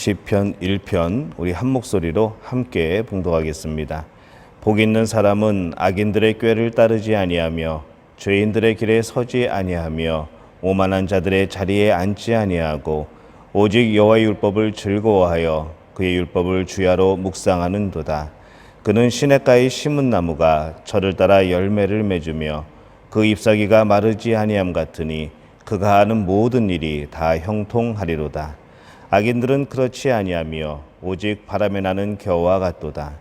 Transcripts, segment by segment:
시편 1편 우리 한 목소리로 함께 봉독하겠습니다. 복 있는 사람은 악인들의 꾀를 따르지 아니하며 죄인들의 길에 서지 아니하며 오만한 자들의 자리에 앉지 아니하고 오직 여호와의 율법을 즐거워하여 그의 율법을 주야로 묵상하는도다. 그는 시냇가에 심은 나무가 저를 따라 열매를 맺으며 그 잎사귀가 마르지 아니함 같으니 그가 하는 모든 일이 다 형통하리로다. 악인들은 그렇지 아니하며 오직 바람에 나는 겨와 같도다.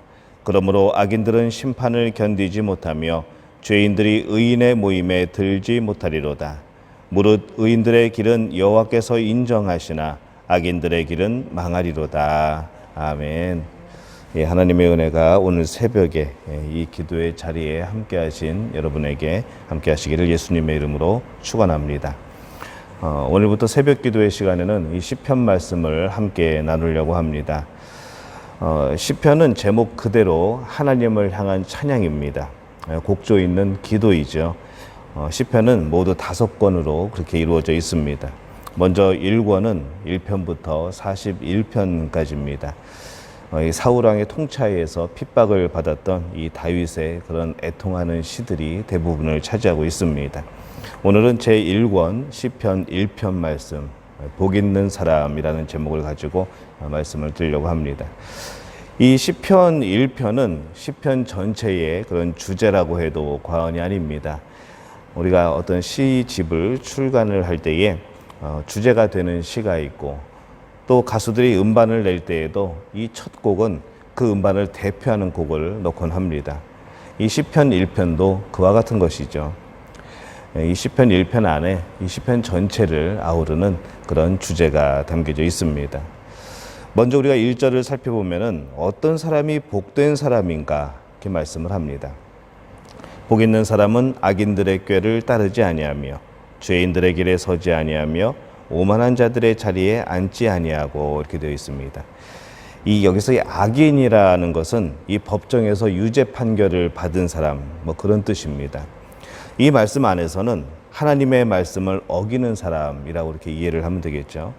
그러므로 악인들은 심판을 견디지 못하며 죄인들이 의인의 모임에 들지 못하리로다. 무릇 의인들의 길은 여호와께서 인정하시나 악인들의 길은 망하리로다. 아멘. 하나님의 은혜가 오늘 새벽에 이 기도의 자리에 함께하신 여러분에게 함께하시기를 예수님의 이름으로 축원합니다. 오늘부터 새벽 기도의 시간에는 이 시편 말씀을 함께 나누려고 합니다. 시편은 제목 그대로 하나님을 향한 찬양입니다. 곡조 있는 기도이죠. 시편은 모두 5권으로 그렇게 이루어져 있습니다. 먼저 1권은 1편부터 41편까지입니다. 사울왕의 통치하에서 핍박을 받았던 이 다윗의 그런 애통하는 시들이 대부분을 차지하고 있습니다. 오늘은 제1권 시편 1편 말씀, 복 있는 사람이라는 제목을 가지고 말씀을 드리려고 합니다. 이 시편 1편은 시편 전체의 그런 주제라고 해도 과언이 아닙니다. 우리가 어떤 시집을 출간을 할 때에 주제가 되는 시가 있고 또 가수들이 음반을 낼 때에도 이 첫 곡은 그 음반을 대표하는 곡을 넣곤 합니다. 이 시편 1편도 그와 같은 것이죠. 이 시편 1편 안에 이 시편 전체를 아우르는 그런 주제가 담겨져 있습니다. 먼저 우리가 1절을 살펴보면은 어떤 사람이 복된 사람인가 이렇게 말씀을 합니다. 복 있는 사람은 악인들의 꾀를 따르지 아니하며 죄인들의 길에 서지 아니하며 오만한 자들의 자리에 앉지 아니하고 이렇게 되어 있습니다. 이 여기서 이 악인이라는 것은 이 법정에서 유죄 판결을 받은 사람 그런 뜻입니다. 이 말씀 안에서는 하나님의 말씀을 어기는 사람이라고 이렇게 이해를 하면 되겠죠.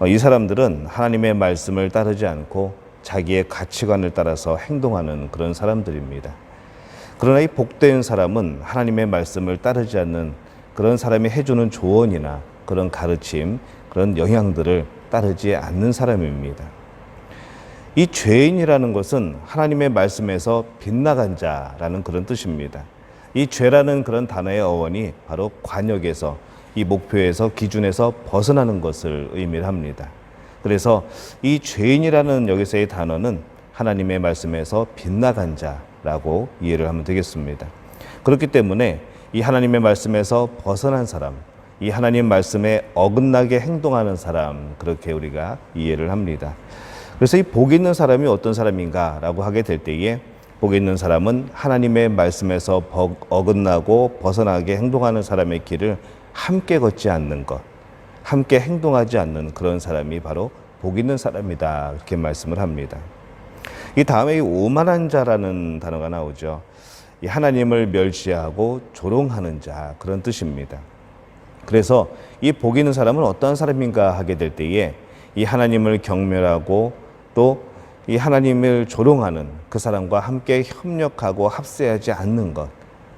이 사람들은 하나님의 말씀을 따르지 않고 자기의 가치관을 따라서 행동하는 그런 사람들입니다. 그러나 이 복된 사람은 하나님의 말씀을 따르지 않는 그런 사람이 해주는 조언이나 그런 가르침, 그런 영향들을 따르지 않는 사람입니다. 이 죄인이라는 것은 하나님의 말씀에서 빗나간 자라는 그런 뜻입니다. 이 죄라는 그런 단어의 어원이 바로 관역에서 이 목표에서 기준에서 벗어나는 것을 의미를 합니다. 그래서 이 죄인이라는 여기서의 단어는 하나님의 말씀에서 빗나간 자라고 이해를 하면 되겠습니다. 그렇기 때문에 이 하나님의 말씀에서 벗어난 사람, 이 하나님 말씀에 어긋나게 행동하는 사람, 그렇게 우리가 이해를 합니다. 그래서 이 복 있는 사람이 어떤 사람인가라고 하게 될 때에 복 있는 사람은 하나님의 말씀에서 어긋나고 벗어나게 행동하는 사람의 길을 함께 걷지 않는 것, 함께 행동하지 않는 그런 사람이 바로 복 있는 사람이다 이렇게 말씀을 합니다. 이 다음에 이 오만한 자라는 단어가 나오죠. 이 하나님을 멸시하고 조롱하는 자 그런 뜻입니다. 그래서 이 복 있는 사람은 어떤 사람인가 하게 될 때에 이 하나님을 경멸하고 또 이 하나님을 조롱하는 그 사람과 함께 협력하고 합세하지 않는 것,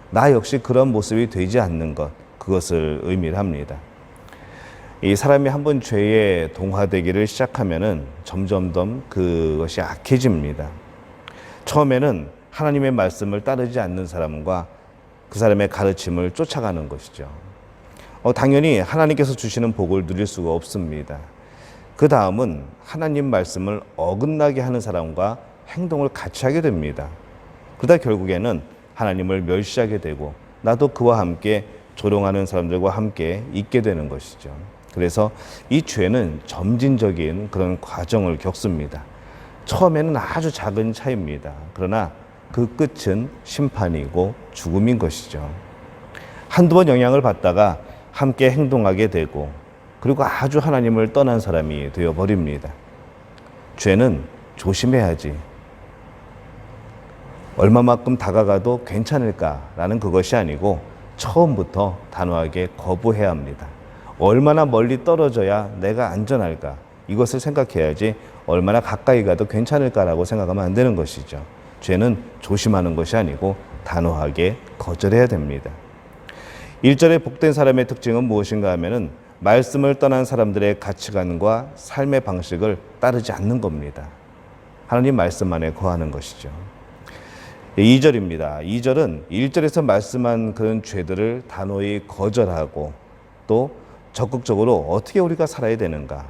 나 역시 그런 모습이 되지 않는 것, 그것을 의미를 합니다. 이 사람이 한번 죄에 동화되기를 시작하면은 점점점 그것이 악해집니다. 처음에는 하나님의 말씀을 따르지 않는 사람과 그 사람의 가르침을 쫓아가는 것이죠. 당연히 하나님께서 주시는 복을 누릴 수가 없습니다. 그 다음은 하나님 말씀을 어긋나게 하는 사람과 행동을 같이 하게 됩니다. 그러다 결국에는 하나님을 멸시하게 되고 나도 그와 함께 조롱하는 사람들과 함께 있게 되는 것이죠. 그래서 이 죄는 점진적인 그런 과정을 겪습니다. 처음에는 아주 작은 차이입니다. 그러나 그 끝은 심판이고 죽음인 것이죠. 한두 번 영향을 받다가 함께 행동하게 되고 그리고 아주 하나님을 떠난 사람이 되어버립니다. 죄는 조심해야지. 얼마만큼 다가가도 괜찮을까라는 그것이 아니고 처음부터 단호하게 거부해야 합니다. 얼마나 멀리 떨어져야 내가 안전할까? 이것을 생각해야지 얼마나 가까이 가도 괜찮을까라고 생각하면 안 되는 것이죠. 죄는 조심하는 것이 아니고 단호하게 거절해야 됩니다. 1절의 복된 사람의 특징은 무엇인가 하면은 말씀을 떠난 사람들의 가치관과 삶의 방식을 따르지 않는 겁니다. 하나님 말씀 안에 거하는 것이죠. 2절입니다. 2절은 1절에서 말씀한 그런 죄들을 단호히 거절하고 또 적극적으로 어떻게 우리가 살아야 되는가,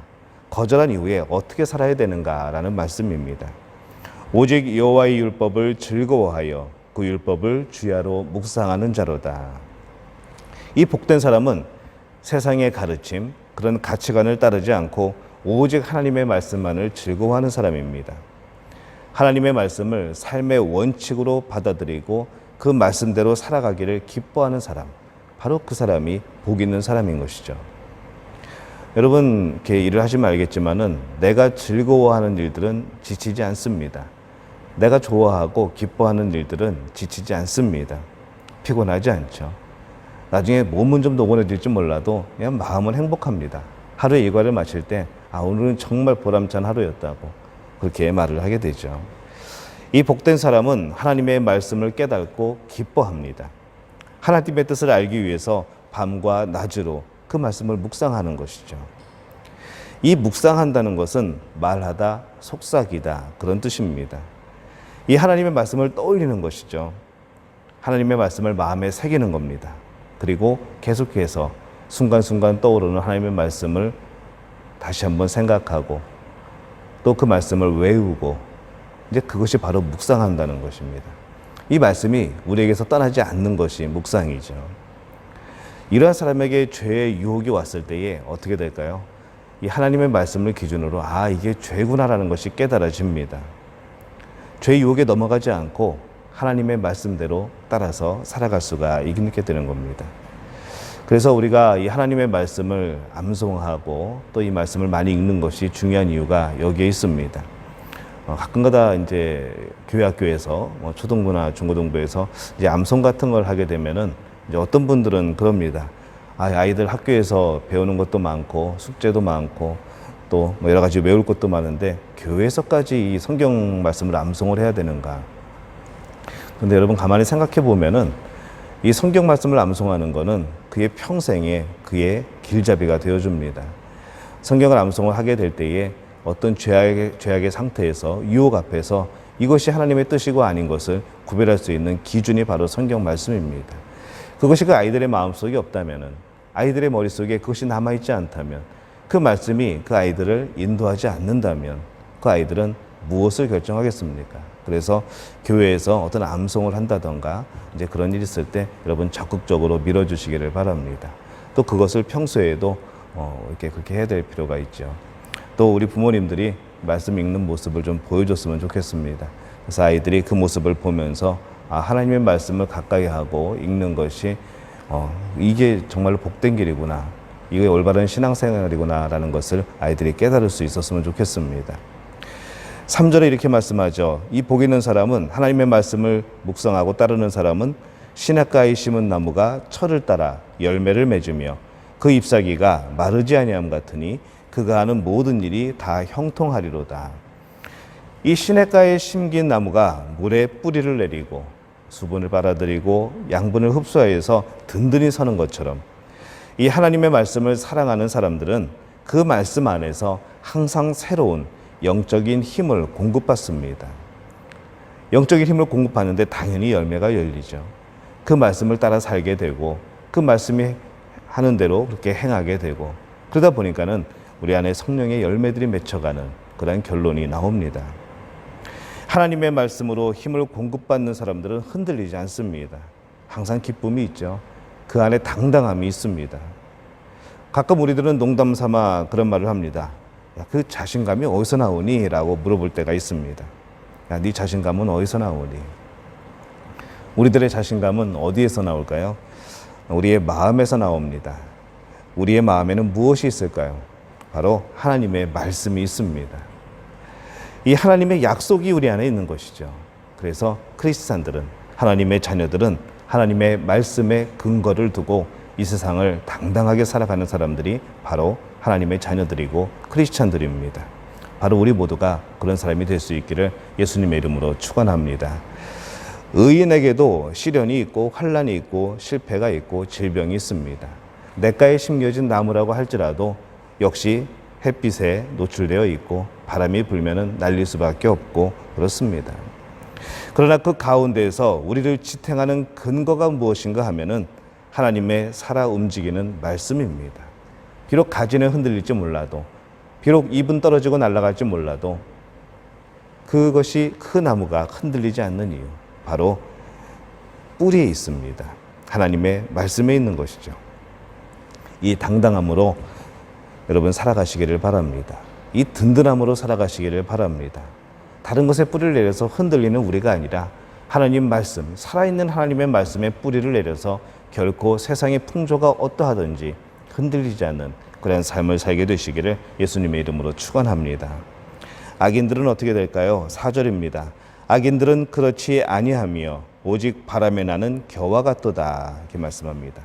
거절한 이후에 어떻게 살아야 되는가라는 말씀입니다. 오직 여호와의 율법을 즐거워하여 그 율법을 주야로 묵상하는 자로다. 이 복된 사람은 세상의 가르침, 그런 가치관을 따르지 않고 오직 하나님의 말씀만을 즐거워하는 사람입니다. 하나님의 말씀을 삶의 원칙으로 받아들이고 그 말씀대로 살아가기를 기뻐하는 사람, 바로 그 사람이 복 있는 사람인 것이죠. 여러분, 이렇게 일을 하시면 알겠지만은 내가 즐거워하는 일들은 지치지 않습니다. 내가 좋아하고 기뻐하는 일들은 지치지 않습니다. 피곤하지 않죠. 나중에 몸은 좀 노곤해질지 몰라도 그냥 마음은 행복합니다. 하루에 일과를 마칠 때 오늘은 정말 보람찬 하루였다고 그렇게 말을 하게 되죠. 이 복된 사람은 하나님의 말씀을 깨닫고 기뻐합니다. 하나님의 뜻을 알기 위해서 밤과 낮으로 그 말씀을 묵상하는 것이죠. 이 묵상한다는 것은 말하다, 속삭이다 그런 뜻입니다. 이 하나님의 말씀을 떠올리는 것이죠. 하나님의 말씀을 마음에 새기는 겁니다. 그리고 계속해서 순간순간 떠오르는 하나님의 말씀을 다시 한번 생각하고 또 그 말씀을 외우고 이제 그것이 바로 묵상한다는 것입니다. 이 말씀이 우리에게서 떠나지 않는 것이 묵상이죠. 이러한 사람에게 죄의 유혹이 왔을 때에 어떻게 될까요? 이 하나님의 말씀을 기준으로 이게 죄구나라는 것이 깨달아집니다. 죄의 유혹에 넘어가지 않고 하나님의 말씀대로 따라서 살아갈 수가 있게 되는 겁니다. 그래서 우리가 이 하나님의 말씀을 암송하고 또 이 말씀을 많이 읽는 것이 중요한 이유가 여기에 있습니다. 가끔가다 이제 교회 학교에서 초등부나 중고등부에서 이제 암송 같은 걸 하게 되면은 이제 어떤 분들은 그럽니다. 아이들 학교에서 배우는 것도 많고 숙제도 많고 또 여러 가지 외울 것도 많은데 교회에서까지 이 성경 말씀을 암송을 해야 되는가? 근데 여러분 가만히 생각해 보면은 이 성경 말씀을 암송하는 것은 그의 평생에 그의 길잡이가 되어줍니다. 성경을 암송을 하게 될 때에 어떤 죄악의 상태에서 유혹 앞에서 이것이 하나님의 뜻이고 아닌 것을 구별할 수 있는 기준이 바로 성경 말씀입니다. 그것이 그 아이들의 마음속에 없다면, 아이들의 머릿속에 그것이 남아있지 않다면, 그 말씀이 그 아이들을 인도하지 않는다면 그 아이들은 무엇을 결정하겠습니까? 그래서 교회에서 어떤 암송을 한다던가 이제 그런 일이 있을 때 여러분 적극적으로 밀어주시기를 바랍니다. 또 그것을 평소에도 이렇게 그렇게 해야 될 필요가 있죠. 또 우리 부모님들이 말씀 읽는 모습을 좀 보여줬으면 좋겠습니다. 그래서 아이들이 그 모습을 보면서 하나님의 말씀을 가까이 하고 읽는 것이 이게 정말로 복된 길이구나, 이게 올바른 신앙생활이구나 라는 것을 아이들이 깨달을 수 있었으면 좋겠습니다. 3절에 이렇게 말씀하죠. 이 복 있는 사람은, 하나님의 말씀을 묵상하고 따르는 사람은 시냇가에 심은 나무가 철을 따라 열매를 맺으며 그 잎사귀가 마르지 아니함 같으니 그가 하는 모든 일이 다 형통하리로다. 이 시냇가에 심긴 나무가 물에 뿌리를 내리고 수분을 빨아들이고 양분을 흡수하여서 든든히 서는 것처럼 이 하나님의 말씀을 사랑하는 사람들은 그 말씀 안에서 항상 새로운 영적인 힘을 공급받습니다. 영적인 힘을 공급하는데 당연히 열매가 열리죠. 그 말씀을 따라 살게 되고 그 말씀이 하는 대로 그렇게 행하게 되고 그러다 보니까는 우리 안에 성령의 열매들이 맺혀가는 그런 결론이 나옵니다. 하나님의 말씀으로 힘을 공급받는 사람들은 흔들리지 않습니다. 항상 기쁨이 있죠. 그 안에 당당함이 있습니다. 가끔 우리들은 농담 삼아 그런 말을 합니다. 야, 그 자신감이 어디서 나오니? 라고 물어볼 때가 있습니다. 야, 네 자신감은 어디서 나오니? 우리들의 자신감은 어디에서 나올까요? 우리의 마음에서 나옵니다. 우리의 마음에는 무엇이 있을까요? 바로 하나님의 말씀이 있습니다. 이 하나님의 약속이 우리 안에 있는 것이죠. 그래서 크리스찬들은, 하나님의 자녀들은 하나님의 말씀에 근거를 두고 이 세상을 당당하게 살아가는 사람들이 바로 하나님의 자녀들이고 크리스찬들입니다. 바로 우리 모두가 그런 사람이 될 수 있기를 예수님의 이름으로 축원합니다. 의인에게도 시련이 있고 환난이 있고 실패가 있고 질병이 있습니다. 냇가에 심겨진 나무라고 할지라도 역시 햇빛에 노출되어 있고 바람이 불면은 날릴 수밖에 없고 그렇습니다. 그러나 그 가운데에서 우리를 지탱하는 근거가 무엇인가 하면은 하나님의 살아 움직이는 말씀입니다. 비록 가지는 흔들릴지 몰라도, 비록 잎은 떨어지고 날아갈지 몰라도 그것이 그 나무가 흔들리지 않는 이유, 바로 뿌리에 있습니다. 하나님의 말씀에 있는 것이죠. 이 당당함으로 여러분 살아가시기를 바랍니다. 이 든든함으로 살아가시기를 바랍니다. 다른 것에 뿌리를 내려서 흔들리는 우리가 아니라 하나님 말씀, 살아있는 하나님의 말씀에 뿌리를 내려서 결코 세상의 풍조가 어떠하든지 흔들리지 않는 그런 삶을 살게 되시기를 예수님의 이름으로 축원합니다. 악인들은 어떻게 될까요? 4절입니다. 악인들은 그렇지 아니하며 오직 바람에 나는 겨와 같도다, 이렇게 말씀합니다.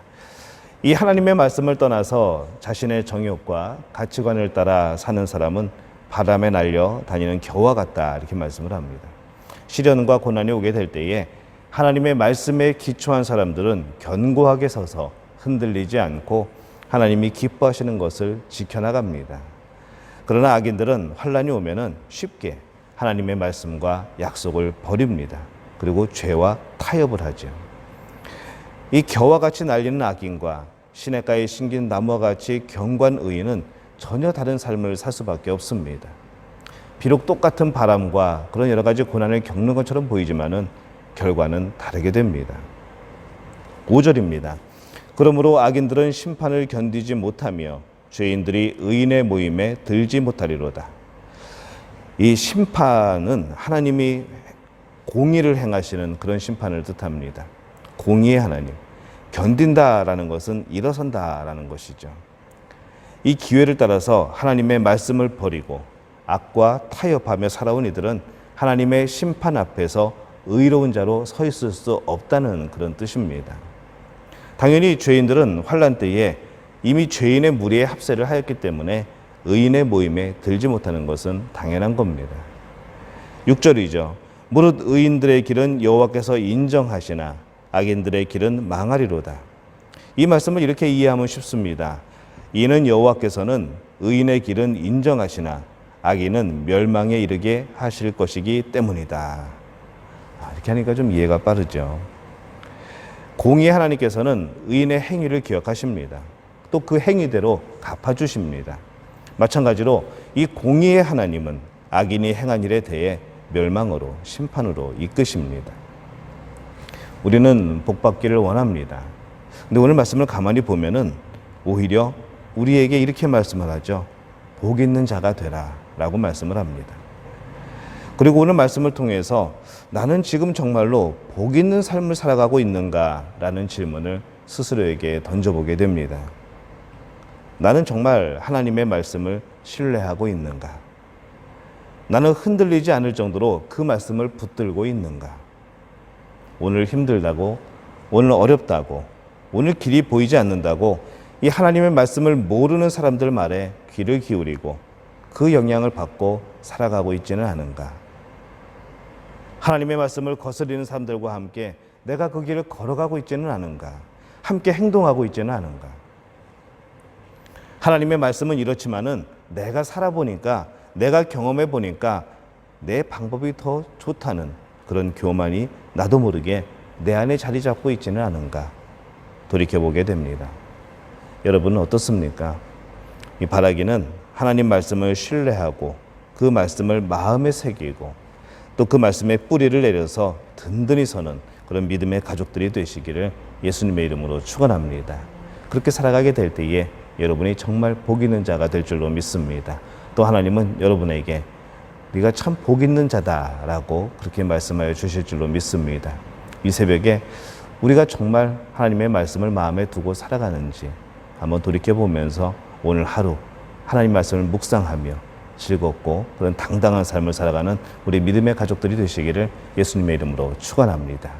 이 하나님의 말씀을 떠나서 자신의 정욕과 가치관을 따라 사는 사람은 바람에 날려 다니는 겨와 같다, 이렇게 말씀을 합니다. 시련과 고난이 오게 될 때에 하나님의 말씀에 기초한 사람들은 견고하게 서서 흔들리지 않고 하나님이 기뻐하시는 것을 지켜나갑니다. 그러나 악인들은 환난이 오면은 쉽게 하나님의 말씀과 약속을 버립니다. 그리고 죄와 타협을 하죠. 이 겨와 같이 날리는 악인과 시냇가에 심긴 나무와 같이 경고한 의인은 전혀 다른 삶을 살 수밖에 없습니다. 비록 똑같은 바람과 그런 여러 가지 고난을 겪는 것처럼 보이지만은 결과는 다르게 됩니다. 5절입니다. 그러므로 악인들은 심판을 견디지 못하며 죄인들이 의인의 모임에 들지 못하리로다. 이 심판은 하나님이 공의를 행하시는 그런 심판을 뜻합니다. 공의의 하나님. 견딘다라는 것은 일어선다라는 것이죠. 이 기회를 따라서 하나님의 말씀을 버리고 악과 타협하며 살아온 이들은 하나님의 심판 앞에서 의로운 자로 서 있을 수 없다는 그런 뜻입니다. 당연히 죄인들은 환난 때에 이미 죄인의 무리에 합세를 하였기 때문에 의인의 모임에 들지 못하는 것은 당연한 겁니다. 6절이죠. 무릇 의인들의 길은 여호와께서 인정하시나 악인들의 길은 망하리로다. 이 말씀을 이렇게 이해하면 쉽습니다. 이는 여호와께서는 의인의 길은 인정하시나 악인은 멸망에 이르게 하실 것이기 때문이다. 이렇게 하니까 좀 이해가 빠르죠. 공의의 하나님께서는 의인의 행위를 기억하십니다. 또 그 행위대로 갚아주십니다. 마찬가지로 이 공의의 하나님은 악인이 행한 일에 대해 멸망으로, 심판으로 이끄십니다. 우리는 복받기를 원합니다. 근데 오늘 말씀을 가만히 보면은 오히려 우리에게 이렇게 말씀을 하죠. 복 있는 자가 되라 라고 말씀을 합니다. 그리고 오늘 말씀을 통해서 나는 지금 정말로 복 있는 삶을 살아가고 있는가 라는 질문을 스스로에게 던져보게 됩니다. 나는 정말 하나님의 말씀을 신뢰하고 있는가? 나는 흔들리지 않을 정도로 그 말씀을 붙들고 있는가? 오늘 힘들다고, 오늘 어렵다고, 오늘 길이 보이지 않는다고 이 하나님의 말씀을 모르는 사람들 말에 귀를 기울이고 그 영향을 받고 살아가고 있지는 않은가? 하나님의 말씀을 거스리는 사람들과 함께 내가 그 길을 걸어가고 있지는 않은가? 함께 행동하고 있지는 않은가? 하나님의 말씀은 이렇지만은 내가 살아보니까, 내가 경험해보니까 내 방법이 더 좋다는 그런 교만이 나도 모르게 내 안에 자리 잡고 있지는 않은가? 돌이켜보게 됩니다. 여러분은 어떻습니까? 이 바라기는 하나님 말씀을 신뢰하고 그 말씀을 마음에 새기고 또 그 말씀에 뿌리를 내려서 든든히 서는 그런 믿음의 가족들이 되시기를 예수님의 이름으로 축원합니다. 그렇게 살아가게 될 때에 여러분이 정말 복 있는 자가 될 줄로 믿습니다. 또 하나님은 여러분에게 네가 참 복 있는 자다라고 그렇게 말씀하여 주실 줄로 믿습니다. 이 새벽에 우리가 정말 하나님의 말씀을 마음에 두고 살아가는지 한번 돌이켜보면서 오늘 하루 하나님 말씀을 묵상하며 즐겁고 그런 당당한 삶을 살아가는 우리 믿음의 가족들이 되시기를 예수님의 이름으로 축원합니다.